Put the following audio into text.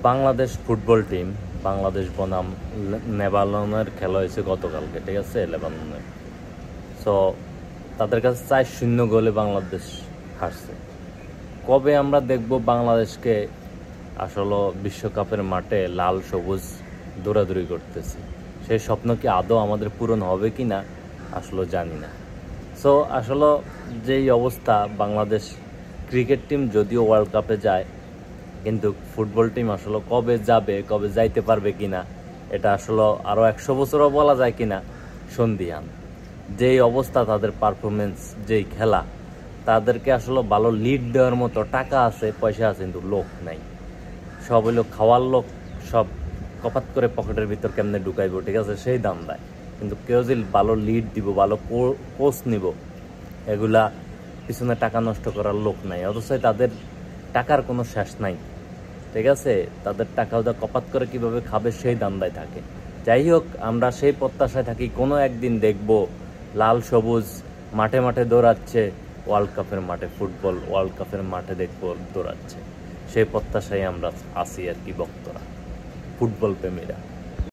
Bangladesh football team, Bangladesh বনাম নেপালের খেলা হয়েছে গতকালকে, ঠিক আছে, লেবাননের। সো তাদের কাছে 4-0 গোলে বাংলাদেশ হারছে। কবে আমরা দেখব বাংলাদেশকে আসলে বিশ্বকাপের মাঠে লাল সবুজ দৌড়াদৌড়ি করতেছে? সেই স্বপ্ন কি আদৌ আমাদের পূরণ হবে কি না আসলে জানি না। সো আসলে যেই অবস্থা, বাংলাদেশ ক্রিকেট টিম যদিও ওয়ার্ল্ড কাপে যায়, কিন্তু ফুটবল টিম আসলে কবে যাবে, কবে যাইতে পারবে কিনা এটা আসলে আরও 100 বছরও বলা যায় কিনা সন্দিহান। যেই অবস্থা তাদের পারফরমেন্স, যেই খেলা, তাদেরকে আসলে ভালো লিড দেওয়ার মতো টাকা আছে, পয়সা আছে, কিন্তু লোক নাই। সব হইলো খাওয়ার লোক, সব কপাত করে পকেটের ভিতর কেমনে ঢুকাইব, ঠিক আছে, সেই দাম দেয়। কিন্তু কেউ যদি ভালো লিড দিব, ভালো কোচ নিব, এগুলা পিছনে টাকা নষ্ট করার লোক নাই। অথচ তাদের টাকার কোনো শেষ নাই, ঠিক আছে। তাদের টাকা ওদের কপাত করে কিভাবে খাবে সেই দান্দায় থাকে। যাই হোক, আমরা সেই প্রত্যাশায় থাকি কোনো একদিন দেখব লাল সবুজ মাঠে মাঠে দৌড়াচ্ছে, ওয়ার্ল্ড কাপের মাঠে, ফুটবল ওয়ার্ল্ড কাপের মাঠে দেখব দৌড়াচ্ছে। সেই প্রত্যাশায় আমরা আছি আর কি, ভক্তরা, ফুটবল প্রেমীরা।